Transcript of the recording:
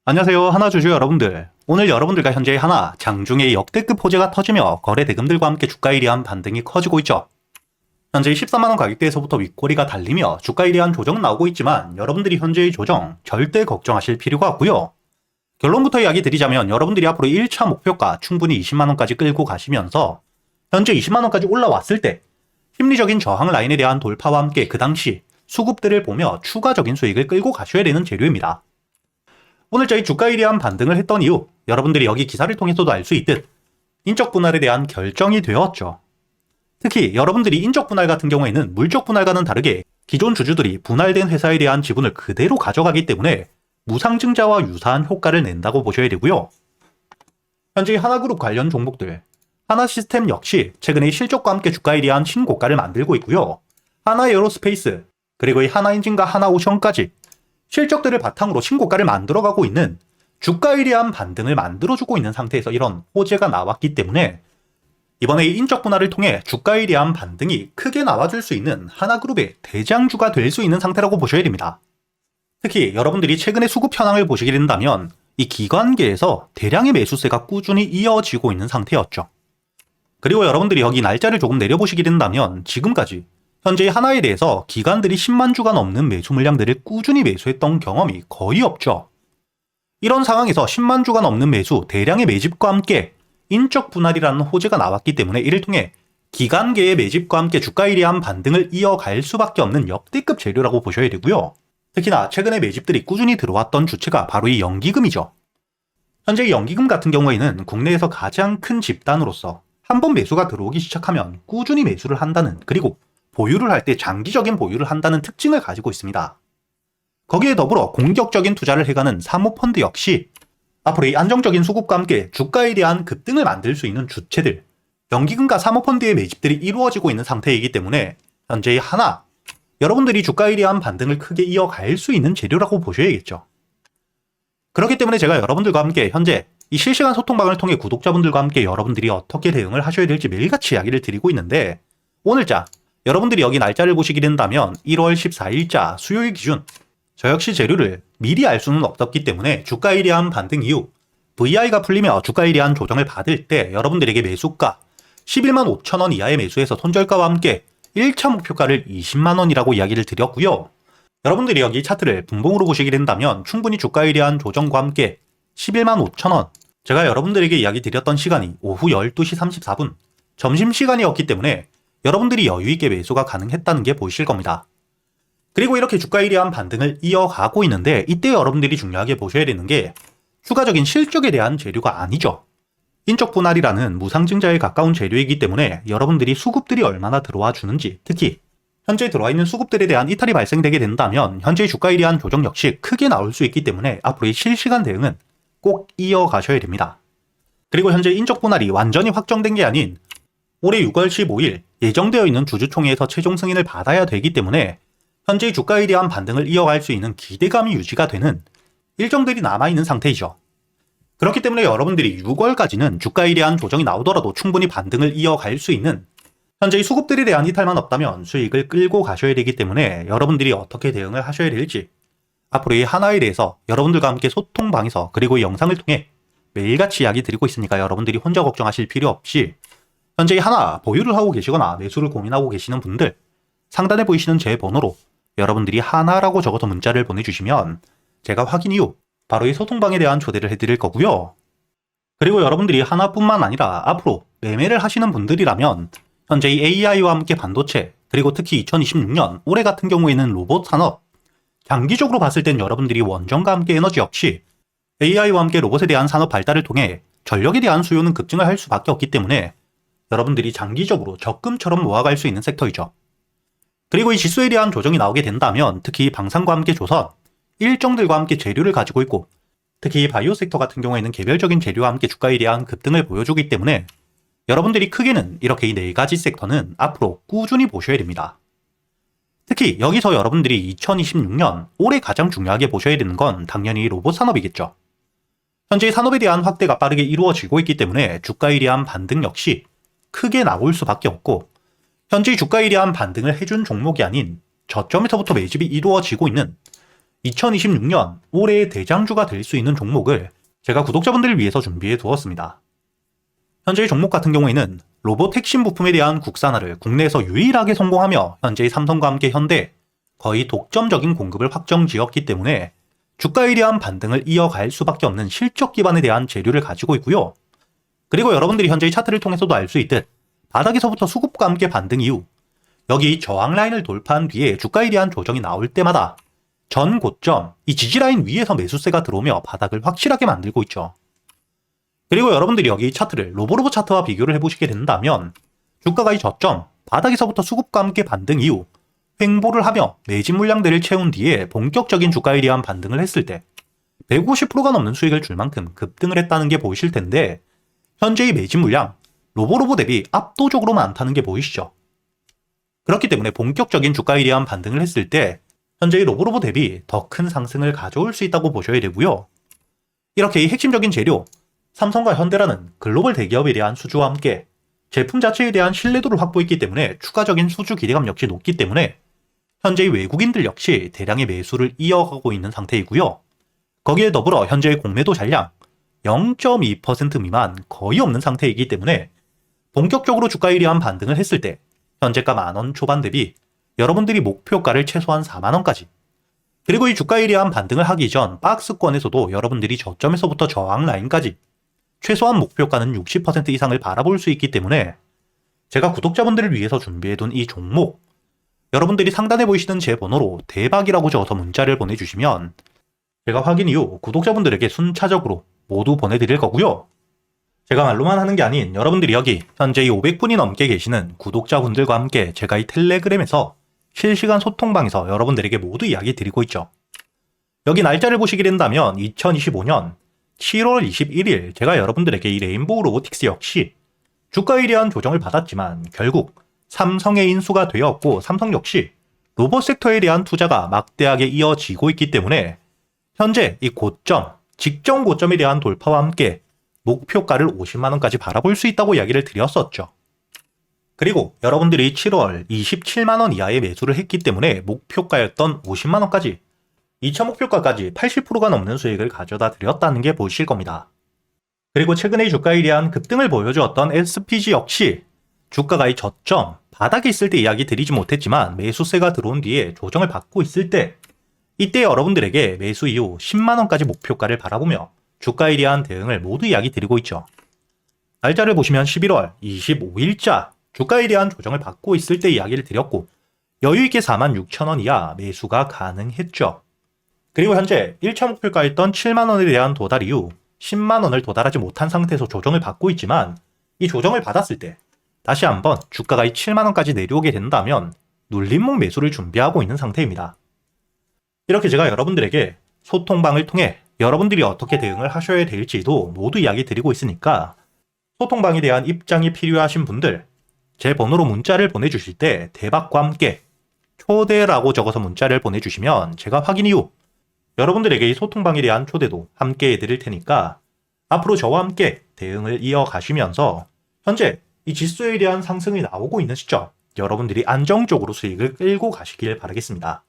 안녕하세요. 하나주주 여러분들. 오늘 여러분들과 현재 하나, 장중에 역대급 호재가 터지며 거래 대금들과 함께 주가에 대한 반등이 커지고 있죠. 현재 14만원 가격대에서부터 윗꼬리가 달리며 주가에 대한 조정은 나오고 있지만 여러분들이 현재의 조정 절대 걱정하실 필요가 없고요. 결론부터 이야기 드리자면 여러분들이 앞으로 1차 목표가 충분히 20만원까지 끌고 가시면서 현재 20만원까지 올라왔을 때 심리적인 저항 라인에 대한 돌파와 함께 그 당시 수급들을 보며 추가적인 수익을 끌고 가셔야 되는 재료입니다. 오늘 저희 주가에 대한 반등을 했던 이유, 여러분들이 여기 기사를 통해서도 알 수 있듯 인적 분할에 대한 결정이 되었죠. 특히 여러분들이 인적 분할 같은 경우에는 물적 분할과는 다르게 기존 주주들이 분할된 회사에 대한 지분을 그대로 가져가기 때문에 무상증자와 유사한 효과를 낸다고 보셔야 되고요. 현재 하나그룹 관련 종목들, 하나시스템 역시 최근에 실적과 함께 주가에 대한 신고가를 만들고 있고요. 하나에어로스페이스, 그리고 이 하나인진과 하나오션까지 실적들을 바탕으로 신고가를 만들어가고 있는 주가에 대한 반등을 만들어주고 있는 상태에서 이런 호재가 나왔기 때문에 이번에 인적 분할을 통해 주가에 대한 반등이 크게 나와줄 수 있는 하나그룹의 대장주가 될 수 있는 상태라고 보셔야 됩니다. 특히 여러분들이 최근의 수급 현황을 보시게 된다면 이 기관계에서 대량의 매수세가 꾸준히 이어지고 있는 상태였죠. 그리고 여러분들이 여기 날짜를 조금 내려보시게 된다면 지금까지 현재 하나에 대해서 기관들이 10만 주가 넘는 매수 물량들을 꾸준히 매수했던 경험이 거의 없죠. 이런 상황에서 10만 주가 넘는 매수, 대량의 매집과 함께 인적 분할이라는 호재가 나왔기 때문에 이를 통해 기관계의 매집과 함께 주가에 대한 반등을 이어갈 수밖에 없는 역대급 재료라고 보셔야 되고요. 특히나 최근에 매집들이 꾸준히 들어왔던 주체가 바로 이 연기금이죠. 현재 연기금 같은 경우에는 국내에서 가장 큰 집단으로서 한번 매수가 들어오기 시작하면 꾸준히 매수를 한다는, 그리고 보유를 할 때 장기적인 보유를 한다는 특징을 가지고 있습니다. 거기에 더불어 공격적인 투자를 해가는 사모펀드 역시 앞으로 이 안정적인 수급과 함께 주가에 대한 급등을 만들 수 있는 주체들, 연기금과 사모펀드의 매집들이 이루어지고 있는 상태이기 때문에 현재의 하나, 여러분들이 주가에 대한 반등을 크게 이어갈 수 있는 재료라고 보셔야겠죠. 그렇기 때문에 제가 여러분들과 함께 현재 이 실시간 소통방을 통해 구독자분들과 함께 여러분들이 어떻게 대응을 하셔야 될지 매일같이 이야기를 드리고 있는데, 오늘자 여러분들이 여기 날짜를 보시게 된다면 1월 14일자 수요일 기준 저 역시 재료를 미리 알 수는 없었기 때문에 주가에 대한 반등 이후 VI가 풀리며 주가에 대한 조정을 받을 때 여러분들에게 매수가 11만 5천원 이하의 매수에서 손절가와 함께 1차 목표가를 20만원이라고 이야기를 드렸고요. 여러분들이 여기 차트를 분봉으로 보시게 된다면 충분히 주가에 대한 조정과 함께 11만 5천원, 제가 여러분들에게 이야기 드렸던 시간이 오후 12시 34분 점심시간이었기 때문에 여러분들이 여유있게 매수가 가능했다는 게 보이실 겁니다. 그리고 이렇게 주가에 대한 반등을 이어가고 있는데 이때 여러분들이 중요하게 보셔야 되는 게 추가적인 실적에 대한 재료가 아니죠. 인적 분할이라는 무상증자에 가까운 재료이기 때문에 여러분들이 수급들이 얼마나 들어와 주는지, 특히 현재 들어와 있는 수급들에 대한 이탈이 발생되게 된다면 현재의 주가에 대한 조정 역시 크게 나올 수 있기 때문에 앞으로의 실시간 대응은 꼭 이어가셔야 됩니다. 그리고 현재 인적 분할이 완전히 확정된 게 아닌 올해 6월 15일 예정되어 있는 주주총회에서 최종 승인을 받아야 되기 때문에 현재의 주가에 대한 반등을 이어갈 수 있는 기대감이 유지가 되는 일정들이 남아있는 상태이죠. 그렇기 때문에 여러분들이 6월까지는 주가에 대한 조정이 나오더라도 충분히 반등을 이어갈 수 있는, 현재의 수급들에 대한 이탈만 없다면 수익을 끌고 가셔야 되기 때문에 여러분들이 어떻게 대응을 하셔야 될지 앞으로 이 하나에 대해서 여러분들과 함께 소통방에서 그리고 이 영상을 통해 매일같이 이야기 드리고 있으니까 여러분들이 혼자 걱정하실 필요 없이 현재 하나 보유를 하고 계시거나 매수를 고민하고 계시는 분들 상단에 보이시는 제 번호로 여러분들이 하나라고 적어서 문자를 보내주시면 제가 확인 이후 바로 이 소통방에 대한 초대를 해드릴 거고요. 그리고 여러분들이 하나뿐만 아니라 앞으로 매매를 하시는 분들이라면 현재 이 AI와 함께 반도체, 그리고 특히 2026년 올해 같은 경우에는 로봇 산업, 장기적으로 봤을 땐 여러분들이 원전과 함께 에너지 역시 AI와 함께 로봇에 대한 산업 발달을 통해 전력에 대한 수요는 급증을 할 수밖에 없기 때문에 여러분들이 장기적으로 적금처럼 모아갈 수 있는 섹터이죠. 그리고 이 지수에 대한 조정이 나오게 된다면 특히 방산과 함께 조선, 일정들과 함께 재료를 가지고 있고 특히 바이오 섹터 같은 경우에는 개별적인 재료와 함께 주가에 대한 급등을 보여주기 때문에 여러분들이 크게는 이렇게 이 네 가지 섹터는 앞으로 꾸준히 보셔야 됩니다. 특히 여기서 여러분들이 2026년 올해 가장 중요하게 보셔야 되는 건 당연히 로봇 산업이겠죠. 현재 산업에 대한 확대가 빠르게 이루어지고 있기 때문에 주가에 대한 반등 역시 크게 나올 수밖에 없고, 현재 주가에 대한 반등을 해준 종목이 아닌 저점에서부터 매집이 이루어지고 있는 2026년 올해의 대장주가 될 수 있는 종목을 제가 구독자분들을 위해서 준비해 두었습니다. 현재의 종목 같은 경우에는 로봇 핵심 부품에 대한 국산화를 국내에서 유일하게 성공하며 현재의 삼성과 함께 현대 거의 독점적인 공급을 확정지었기 때문에 주가에 대한 반등을 이어갈 수밖에 없는 실적 기반에 대한 재료를 가지고 있고요. 그리고 여러분들이 현재의 차트를 통해서도 알 수 있듯 바닥에서부터 수급과 함께 반등 이후 여기 저항 라인을 돌파한 뒤에 주가에 대한 조정이 나올 때마다 전 고점, 이 지지라인 위에서 매수세가 들어오며 바닥을 확실하게 만들고 있죠. 그리고 여러분들이 여기 차트를 로보로보 차트와 비교를 해보시게 된다면 주가가 이 저점, 바닥에서부터 수급과 함께 반등 이후 횡보를 하며 매집 물량들을 채운 뒤에 본격적인 주가에 대한 반등을 했을 때 150%가 넘는 수익을 줄 만큼 급등을 했다는 게 보이실 텐데 현재의 매집 물량, 로보로보 대비 압도적으로 많다는 게 보이시죠? 그렇기 때문에 본격적인 주가에 대한 반등을 했을 때 현재의 로보로보 대비 더 큰 상승을 가져올 수 있다고 보셔야 되고요. 이렇게 이 핵심적인 재료, 삼성과 현대라는 글로벌 대기업에 대한 수주와 함께 제품 자체에 대한 신뢰도를 확보했기 때문에 추가적인 수주 기대감 역시 높기 때문에 현재의 외국인들 역시 대량의 매수를 이어가고 있는 상태이고요. 거기에 더불어 현재의 공매도 잔량 0.2% 미만 거의 없는 상태이기 때문에 본격적으로 주가에 대한 반등을 했을 때 현재가 만원 초반 대비 여러분들이 목표가를 최소한 4만원까지 그리고 이 주가에 대한 반등을 하기 전 박스권에서도 여러분들이 저점에서부터 저항 라인까지 최소한 목표가는 60% 이상을 바라볼 수 있기 때문에 제가 구독자분들을 위해서 준비해둔 이 종목 여러분들이 상단에 보이시는 제 번호로 대박이라고 적어서 문자를 보내주시면 제가 확인 이후 구독자분들에게 순차적으로 모두 보내드릴 거고요. 제가 말로만 하는 게 아닌 여러분들이 여기 현재 이 500분이 넘게 계시는 구독자분들과 함께 제가 이 텔레그램에서 실시간 소통방에서 여러분들에게 모두 이야기 드리고 있죠. 여기 날짜를 보시게 된다면 2025년 7월 21일 제가 여러분들에게 이 레인보우 로보틱스 역시 주가에 대한 조정을 받았지만 결국 삼성의 인수가 되었고 삼성 역시 로봇 섹터에 대한 투자가 막대하게 이어지고 있기 때문에 현재 이 고점, 직전 고점에 대한 돌파와 함께 목표가를 50만원까지 바라볼 수 있다고 이야기를 드렸었죠. 그리고 여러분들이 7월 27만원 이하의 매수를 했기 때문에 목표가였던 50만원까지 2차 목표가까지 80%가 넘는 수익을 가져다 드렸다는 게 보이실 겁니다. 그리고 최근의 주가에 대한 급등을 보여주었던 SPG 역시 주가가 이 저점, 바닥에 있을 때 이야기 드리지 못했지만 매수세가 들어온 뒤에 조정을 받고 있을 때 이때 여러분들에게 매수 이후 10만원까지 목표가를 바라보며 주가에 대한 대응을 모두 이야기 드리고 있죠. 날짜를 보시면 11월 25일자 주가에 대한 조정을 받고 있을 때 이야기를 드렸고 여유있게 46,000원 이하 매수가 가능했죠. 그리고 현재 1차 목표가였던 7만원에 대한 도달 이후 10만원을 도달하지 못한 상태에서 조정을 받고 있지만 이 조정을 받았을 때 다시 한번 주가가 이 7만원까지 내려오게 된다면 눌림목 매수를 준비하고 있는 상태입니다. 이렇게 제가 여러분들에게 소통방을 통해 여러분들이 어떻게 대응을 하셔야 될지도 모두 이야기 드리고 있으니까 소통방에 대한 입장이 필요하신 분들 제 번호로 문자를 보내주실 때 대박과 함께 초대라고 적어서 문자를 보내주시면 제가 확인 이후 여러분들에게 이 소통방에 대한 초대도 함께 해드릴 테니까 앞으로 저와 함께 대응을 이어가시면서 현재 이 지수에 대한 상승이 나오고 있는 시점 여러분들이 안정적으로 수익을 끌고 가시길 바라겠습니다.